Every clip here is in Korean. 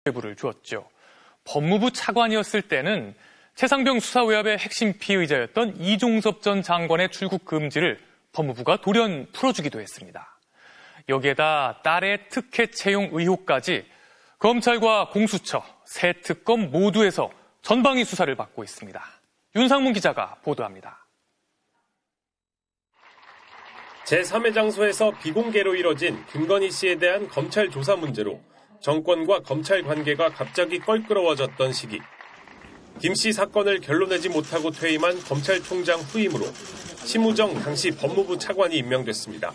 면죄부를 주었죠. 법무부 차관이었을 때는 최상병 수사외압의 핵심 피의자였던 이종섭 전 장관의 출국 금지를 법무부가 돌연 풀어주기도 했습니다. 여기에다 딸의 특혜 채용 의혹까지 검찰과 공수처, 새 특검 모두에서 전방위 수사를 받고 있습니다. 윤상문 기자가 보도합니다. 제3의 장소에서 비공개로 이뤄진 김건희 씨에 대한 검찰 조사 문제로 정권과 검찰 관계가 갑자기 껄끄러워졌던 시기. 김 씨 사건을 결론내지 못하고 퇴임한 검찰총장 후임으로 심우정 당시 법무부 차관이 임명됐습니다.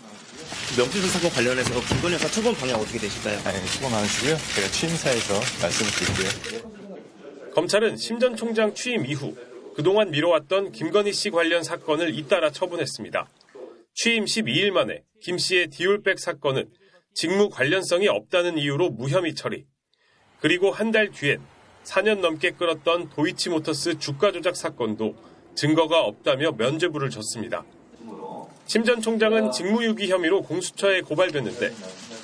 명태균 사건 관련해서 김건희 여사 처분 방향 어떻게 되실까요? 수고 많으시고요. 제가 취임사에서 말씀드릴게요. 검찰은 심 전 총장 취임 이후 그동안 미뤄왔던 김건희 씨 관련 사건을 잇따라 처분했습니다. 취임 12일 만에 김 씨의 디올백 사건은 직무 관련성이 없다는 이유로 무혐의 처리. 그리고 한 달 뒤엔 4년 넘게 끌었던 도이치모터스 주가 조작 사건도 증거가 없다며 면죄부를 줬습니다. 심 전 총장은 직무유기 혐의로 공수처에 고발됐는데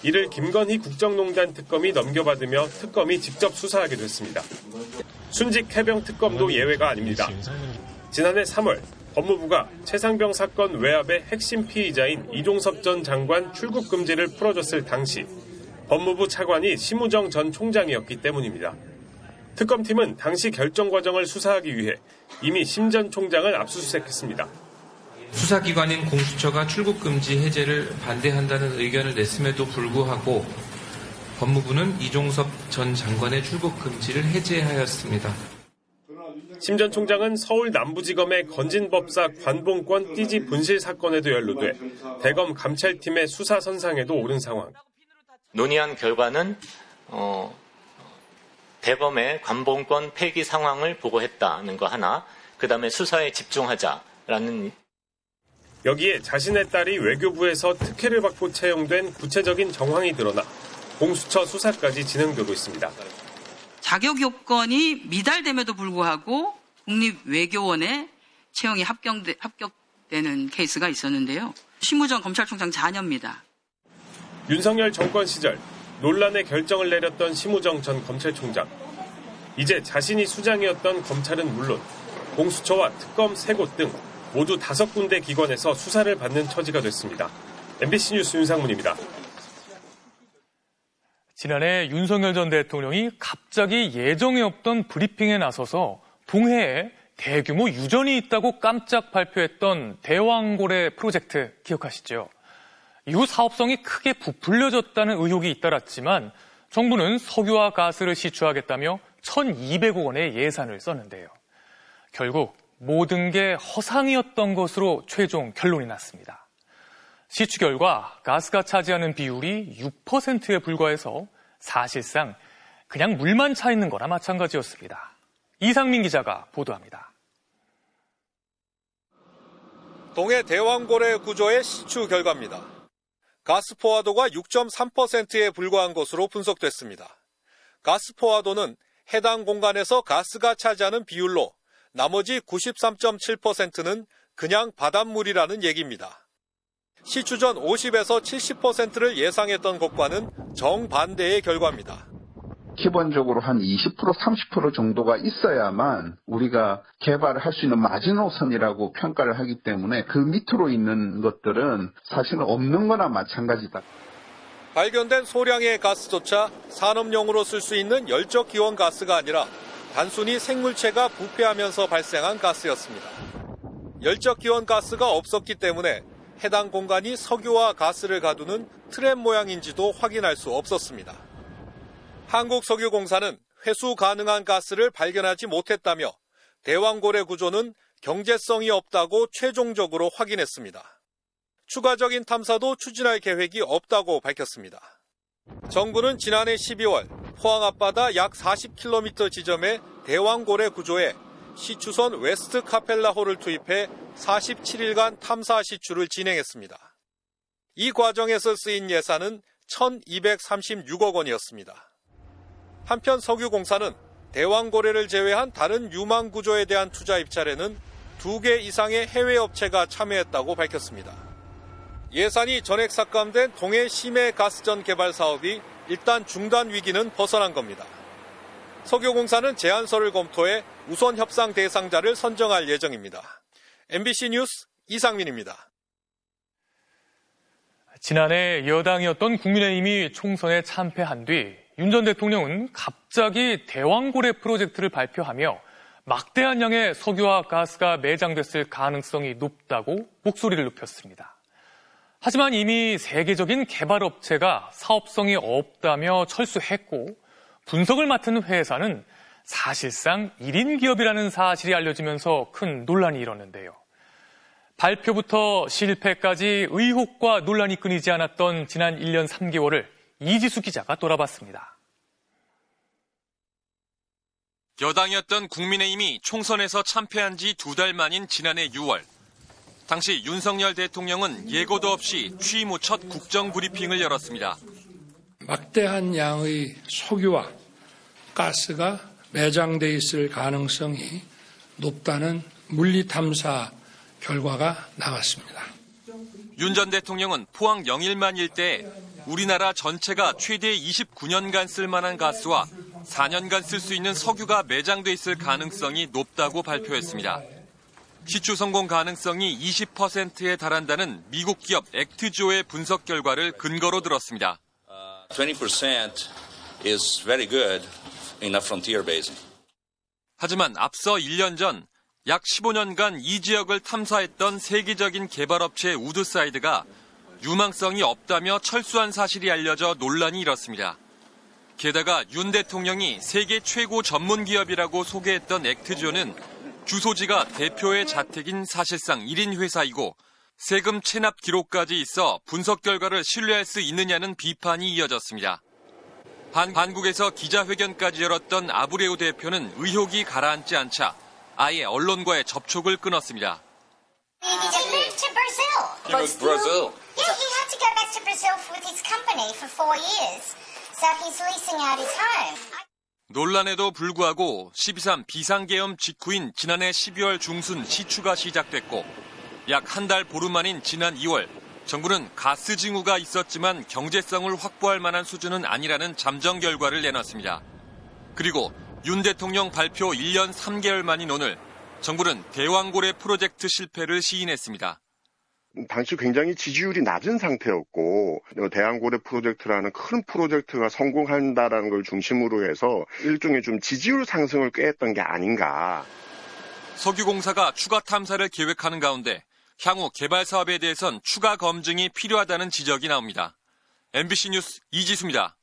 이를 김건희 국정농단 특검이 넘겨받으며 특검이 직접 수사하게 됐습니다. 순직 해병 특검도 예외가 아닙니다. 지난해 3월 법무부가 최상병 사건 외압의 핵심 피의자인 이종섭 전 장관 출국 금지를 풀어줬을 당시 법무부 차관이 심우정 전 총장이었기 때문입니다. 특검팀은 당시 결정 과정을 수사하기 위해 이미 심 전 총장을 압수수색했습니다. 수사기관인 공수처가 출국금지 해제를 반대한다는 의견을 냈음에도 불구하고 법무부는 이종섭 전 장관의 출국금지를 해제하였습니다. 심 전 총장은 서울 남부지검의 건진법사 관봉권 띠지 분실 사건에도 연루돼 대검 감찰팀의 수사 선상에도 오른 상황. 논의한 결과는 대검의 관봉권 폐기 상황을 보고했다는 거 하나, 그다음에 수사에 집중하자라는. 여기에 자신의 딸이 외교부에서 특혜를 받고 채용된 구체적인 정황이 드러나 공수처 수사까지 진행되고 있습니다. 자격 요건이 미달됨에도 불구하고 국립외교원에 채용이 합격되는 케이스가 있었는데요. 심우정 검찰총장 자녀입니다. 윤석열 정권 시절 논란의 결정을 내렸던 심우정 전 검찰총장. 이제 자신이 수장이었던 검찰은 물론 공수처와 특검 3곳 등 모두 5군데 기관에서 수사를 받는 처지가 됐습니다. MBC 뉴스 윤상문입니다. 지난해 윤석열 전 대통령이 갑자기 예정에 없던 브리핑에 나서서 동해에 대규모 유전이 있다고 깜짝 발표했던 대왕고래 프로젝트 기억하시죠? 이후 사업성이 크게 부풀려졌다는 의혹이 잇따랐지만 정부는 석유와 가스를 시추하겠다며 1,200억 원의 예산을 썼는데요. 결국 모든 게 허상이었던 것으로 최종 결론이 났습니다. 시추 결과 가스가 차지하는 비율이 6%에 불과해서 사실상 그냥 물만 차 있는 거나 마찬가지였습니다. 이상민 기자가 보도합니다. 동해 대왕고래 구조의 시추 결과입니다. 가스 포화도가 6.3%에 불과한 것으로 분석됐습니다. 가스 포화도는 해당 공간에서 가스가 차지하는 비율로 나머지 93.7%는 그냥 바닷물이라는 얘기입니다. 시추 전 50에서 70%를 예상했던 것과는 정반대의 결과입니다. 기본적으로 한 20%, 30% 정도가 있어야만 우리가 개발을 할 수 있는 마지노선이라고 평가를 하기 때문에 그 밑으로 있는 것들은 사실은 없는 거나 마찬가지다. 발견된 소량의 가스조차 산업용으로 쓸 수 있는 열적 기원 가스가 아니라 단순히 생물체가 부패하면서 발생한 가스였습니다. 열적 기원 가스가 없었기 때문에 해당 공간이 석유와 가스를 가두는 트랩 모양인지도 확인할 수 없었습니다. 한국석유공사는 회수 가능한 가스를 발견하지 못했다며 대왕고래 구조는 경제성이 없다고 최종적으로 확인했습니다. 추가적인 탐사도 추진할 계획이 없다고 밝혔습니다. 정부는 지난해 12월 포항 앞바다 약 40km 지점의 대왕고래 구조에 시추선 웨스트 카펠라호를 투입해 47일간 탐사 시추를 진행했습니다. 이 과정에서 쓰인 예산은 1,236억 원이었습니다. 한편 석유공사는 대왕고래를 제외한 다른 유망 구조에 대한 투자 입찰에는 2개 이상의 해외 업체가 참여했다고 밝혔습니다. 예산이 전액 삭감된 동해 심해 가스전 개발 사업이 일단 중단 위기는 벗어난 겁니다. 석유공사는 제안서를 검토해 우선 협상 대상자를 선정할 예정입니다. MBC 뉴스 이상민입니다. 지난해 여당이었던 국민의힘이 총선에 참패한 뒤 윤 전 대통령은 갑자기 대왕고래 프로젝트를 발표하며 막대한 양의 석유와 가스가 매장됐을 가능성이 높다고 목소리를 높였습니다. 하지만 이미 세계적인 개발업체가 사업성이 없다며 철수했고 분석을 맡은 회사는 사실상 1인 기업이라는 사실이 알려지면서 큰 논란이 일었는데요. 발표부터 실패까지 의혹과 논란이 끊이지 않았던 지난 1년 3개월을 이지수 기자가 돌아봤습니다. 여당이었던 국민의힘이 총선에서 참패한 지 2달 만인 지난해 6월. 당시 윤석열 대통령은 예고도 없이 취임 후 첫 국정 브리핑을 열었습니다. 막대한 양의 석유와 가스가 매장돼 있을 가능성이 높다는 물리탐사 결과가 나왔습니다. 윤 전 대통령은 포항 영일만 일대에 우리나라 전체가 최대 29년간 쓸 만한 가스와 4년간 쓸 수 있는 석유가 매장돼 있을 가능성이 높다고 발표했습니다. 시추 성공 가능성이 20%에 달한다는 미국 기업 액트조의 분석 결과를 근거로 들었습니다. 20% is very good in a frontier basin. 하지만 앞서 1년 전 약 15년간 이 지역을 탐사했던 세계적인 개발업체 우드사이드가 유망성이 없다며 철수한 사실이 알려져 논란이 일었습니다. 게다가 윤 대통령이 세계 최고 전문 기업이라고 소개했던 액트조는 주소지가 대표의 자택인 사실상 1인 회사이고 세금 체납 기록까지 있어 분석 결과를 신뢰할 수 있느냐는 비판이 이어졌습니다. 한국에서 기자회견까지 열었던 아브레우 대표는 의혹이 가라앉지 않자 아예 언론과의 접촉을 끊었습니다. He moved to Brazil. He moved to Brazil. Yeah, he had to go back to Brazil with his company for 4 years. So he's leasing out his home. 논란에도 불구하고 12.3 비상계엄 직후인 지난해 12월 중순 시추가 시작됐고 약 한 달 보름 만인 지난 2월 정부는 가스 징후가 있었지만 경제성을 확보할 만한 수준은 아니라는 잠정 결과를 내놨습니다. 그리고 윤 대통령 발표 1년 3개월 만인 오늘 정부는 대왕고래 프로젝트 실패를 시인했습니다. 당시 굉장히 지지율이 낮은 상태였고 대왕고래 프로젝트라는 큰 프로젝트가 성공한다라는 걸 중심으로 해서 일종의 좀 지지율 상승을 꾀했던 게 아닌가. 석유공사가 추가 탐사를 계획하는 가운데 향후 개발 사업에 대해선 추가 검증이 필요하다는 지적이 나옵니다. MBC 뉴스 이지수입니다.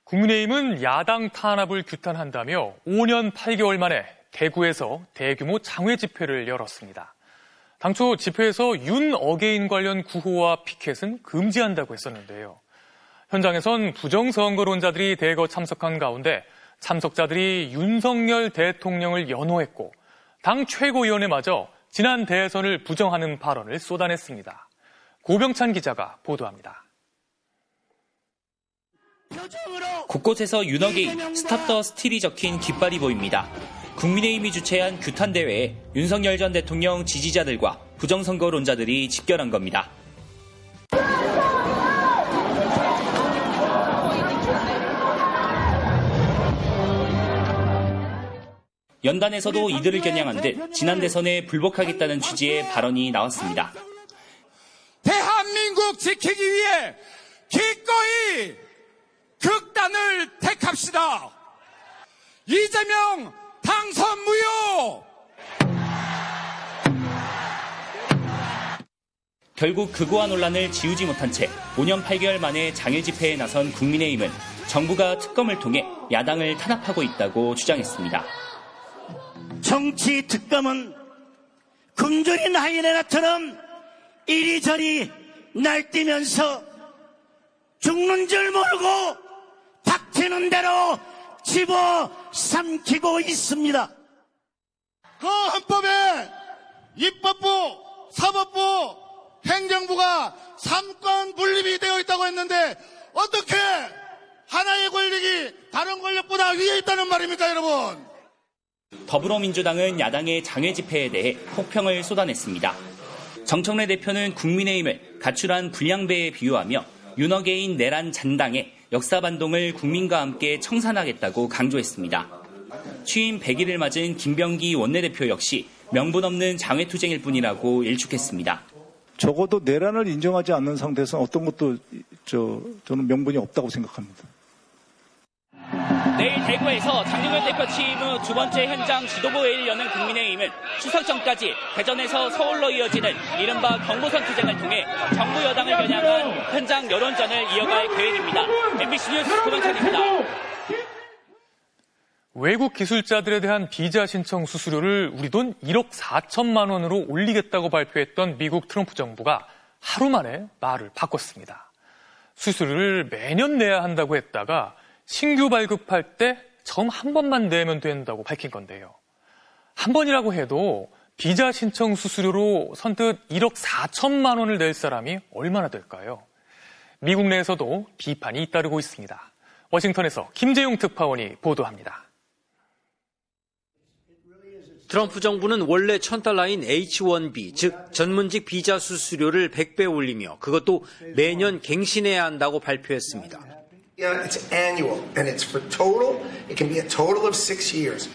국민의힘은 야당 탄압을 규탄한다며 5년 8개월 만에 대구에서 대규모 장외 집회를 열었습니다. 당초 집회에서 윤 어게인 관련 구호와 피켓은 금지한다고 했었는데요. 현장에선 부정선거론자들이 대거 참석한 가운데 참석자들이 윤석열 대통령을 연호했고 당 최고위원회마저 지난 대선을 부정하는 발언을 쏟아냈습니다. 고병찬 기자가 보도합니다. 곳곳에서 윤어게인, 스탑 더 스틸이 적힌 깃발이 보입니다. 국민의힘이 주최한 규탄대회에 윤석열 전 대통령 지지자들과 부정선거론자들이 집결한 겁니다. 연단에서도 이들을 겨냥한 듯 지난 대선에 불복하겠다는 취지의 발언이 나왔습니다. 대한민국 지키기 위해 기꺼이 극단을 택합시다. 이재명 당선 무효. 결국 극우화 논란을 지우지 못한 채 5년 8개월 만에 장외 집회에 나선 국민의힘은 정부가 특검을 통해 야당을 탄압하고 있다고 주장했습니다. 정치 특검은 굶주린 하이에나처럼 이리저리 날뛰면서 죽는 줄 모르고 닥치는 대로 집어삼키고 있습니다. 그 헌법에 입법부, 사법부, 행정부가 삼권 분립이 되어 있다고 했는데 어떻게 하나의 권력이 다른 권력보다 위에 있다는 말입니까, 여러분? 더불어민주당은 야당의 장외 집회에 대해 혹평을 쏟아냈습니다. 정청래 대표는 국민의힘을 가출한 불량배에 비유하며 윤어게인 내란 잔당에 역사 반동을 국민과 함께 청산하겠다고 강조했습니다. 취임 100일을 맞은 김병기 원내대표 역시 명분 없는 장외투쟁일 뿐이라고 일축했습니다. 적어도 내란을 인정하지 않는 상태에서 어떤 것도 저는 명분이 없다고 생각합니다. 내일 대구에서 장동현 대표 취임 후 두 번째 현장 지도부 회의를 여는 국민의힘은 추석 전까지 대전에서 서울로 이어지는 이른바 경보선 투쟁을 통해 정부 여당을 겨냥한 현장 여론전을 이어갈 계획입니다. MBC 뉴스 고명찬입니다. 외국 기술자들에 대한 비자 신청 수수료를 우리 돈 1억 4천만 원으로 올리겠다고 발표했던 미국 트럼프 정부가 하루 만에 말을 바꿨습니다. 수수료를 매년 내야 한다고 했다가 신규 발급할 때 처음 한 번만 내면 된다고 밝힌 건데요. 한 번이라고 해도 비자 신청 수수료로 선뜻 1억 4천만 원을 낼 사람이 얼마나 될까요? 미국 내에서도 비판이 잇따르고 있습니다. 워싱턴에서 김재용 특파원이 보도합니다. 트럼프 정부는 원래 $1,000인 H-1B, 즉 전문직 비자 수수료를 100배 올리며 그것도 매년 갱신해야 한다고 발표했습니다. It's annual, and it's for total. It can be a total of 6 years.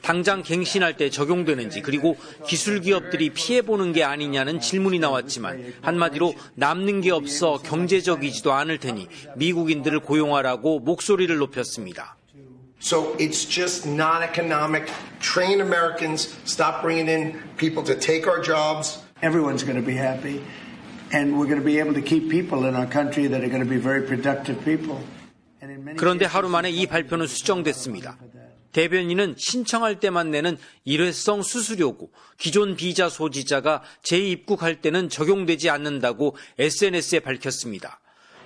당장 갱신할 때 적용되는지 그리고 기술 기업들이 피해보는 게 아니냐는 질문이 나왔지만 한마디로 남는 게 없어 경제적이지도 않을 테니 미국인들을 고용하라고 목소리를 높였습니다. So it's just non-economic. Train Americans, stop bringing in people to take our jobs. Everyone's going to be happy. And we're going to be able to keep people in our country that are going to be very productive people. 그런데 하루 만에 이 발표는 수정됐습니다. 대변인은 신청할 때만 내는 일회성 수수료고 기존 비자 소지자가 재입국할 때는 적용되지 않는다고 SNS에 밝혔습니다.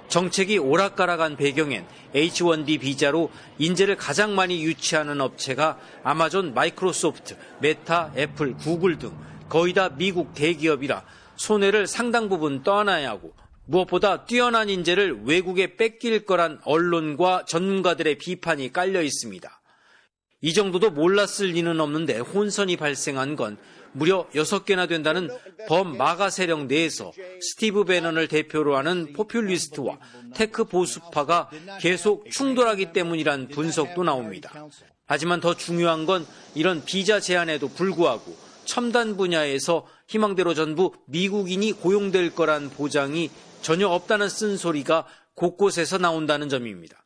정책이 오락가락한 배경엔 H-1B 비자로 인재를 가장 많이 유치하는 업체가 아마존, 마이크로소프트, 메타, 애플, 구글 등 거의 다 미국 대기업이라 손해를 상당 부분 떠안아야 하고 무엇보다 뛰어난 인재를 외국에 뺏길 거란 언론과 전문가들의 비판이 깔려 있습니다. 이 정도도 몰랐을 리는 없는데 혼선이 발생한 건 무려 6개나 된다는 범마가 세력 내에서 스티브 배넌을 대표로 하는 포퓰리스트와 테크 보수파가 계속 충돌하기 때문이란 분석도 나옵니다. 하지만 더 중요한 건 이런 비자 제한에도 불구하고 첨단 분야에서 희망대로 전부 미국인이 고용될 거란 보장이 전혀 없다는 쓴소리가 곳곳에서 나온다는 점입니다.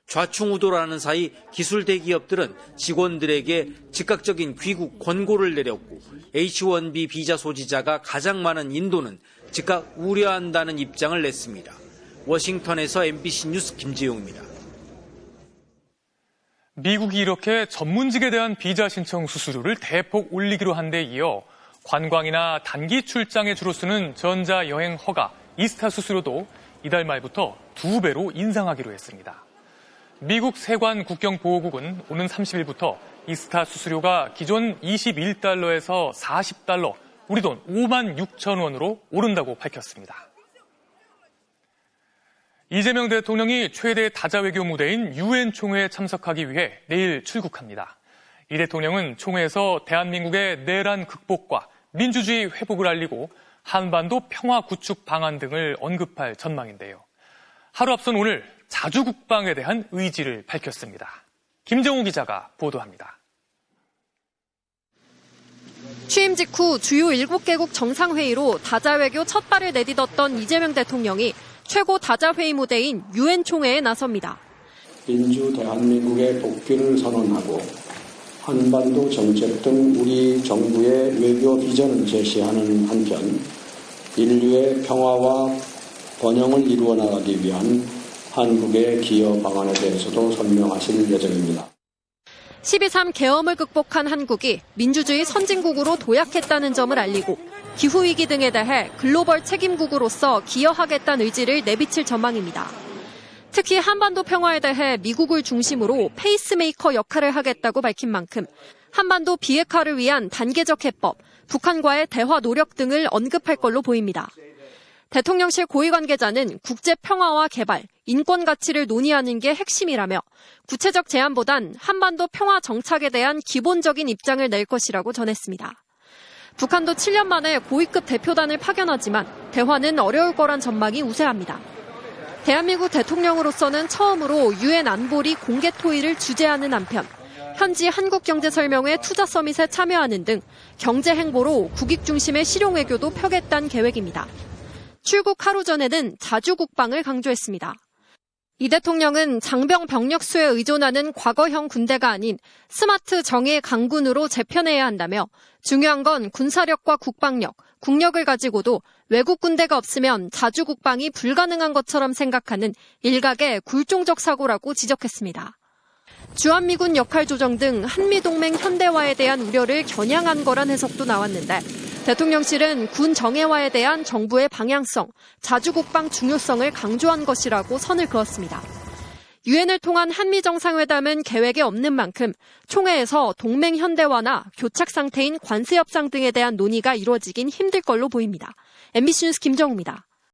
좌충우돌하는 사이 기술 대기업들은 직원들에게 즉각적인 귀국 권고를 내렸고 H-1B 비자 소지자가 가장 많은 인도는 즉각 우려한다는 입장을 냈습니다. 워싱턴에서 MBC 뉴스 김재용입니다. 미국이 이렇게 전문직에 대한 비자 신청 수수료를 대폭 올리기로 한 데 이어 관광이나 단기 출장에 주로 쓰는 전자여행 허가, 이스타 수수료도 이달 말부터 2배로 인상하기로 했습니다. 미국 세관 국경보호국은 오는 30일부터 이스타 수수료가 기존 $21에서 $40, 우리 돈 5만 6천 원으로 오른다고 밝혔습니다. 이재명 대통령이 최대 다자외교 무대인 UN 총회에 참석하기 위해 내일 출국합니다. 이 대통령은 총회에서 대한민국의 내란 극복과 민주주의 회복을 알리고 한반도 평화 구축 방안 등을 언급할 전망인데요. 하루 앞선 오늘 자주국방에 대한 의지를 밝혔습니다. 김정우 기자가 보도합니다. 취임 직후 주요 7개국 정상회의로 다자외교 첫 발을 내딛었던 이재명 대통령이 최고 다자회의 무대인 UN 총회에 나섭니다. 민주 대한민국의 복귀를 선언하고 한반도 정책 등 우리 정부의 외교 비전을 제시하는 한편 인류의 평화와 번영을 이루어 나가기 위한 한국의 기여 방안에 대해서도 설명하실 예정입니다. 12.3 계엄을 극복한 한국이 민주주의 선진국으로 도약했다는 점을 알리고 기후위기 등에 대해 글로벌 책임국으로서 기여하겠다는 의지를 내비칠 전망입니다. 특히 한반도 평화에 대해 미국을 중심으로 페이스메이커 역할을 하겠다고 밝힌 만큼 한반도 비핵화를 위한 단계적 해법, 북한과의 대화 노력 등을 언급할 걸로 보입니다. 대통령실 고위 관계자는 국제 평화와 개발, 인권 가치를 논의하는 게 핵심이라며 구체적 제안보단 한반도 평화 정착에 대한 기본적인 입장을 낼 것이라고 전했습니다. 북한도 7년 만에 고위급 대표단을 파견하지만 대화는 어려울 거란 전망이 우세합니다. 대한민국 대통령으로서는 처음으로 유엔 안보리 공개 토의를 주재하는 한편 현지 한국경제설명회 투자 서밋에 참여하는 등 경제 행보로 국익 중심의 실용 외교도 펴겠다는 계획입니다. 출국 하루 전에는 자주 국방을 강조했습니다. 이 대통령은 장병 병력 수에 의존하는 과거형 군대가 아닌 스마트 정예 강군으로 재편해야 한다며 중요한 건 군사력과 국방력, 국력을 가지고도 외국 군대가 없으면 자주 국방이 불가능한 것처럼 생각하는 일각의 굴종적 사고라고 지적했습니다. 주한미군 역할 조정 등 한미동맹 현대화에 대한 우려를 겨냥한 거란 해석도 나왔는데 대통령실은 군 정예화에 대한 정부의 방향성, 자주국방 중요성을 강조한 것이라고 선을 그었습니다. 유엔을 통한 한미 정상회담은 계획에 없는 만큼 총회에서 동맹 현대화나 교착 상태인 관세 협상 등에 대한 논의가 이루어지긴 힘들 걸로 보입니다. MBC 뉴스 김정우입니다.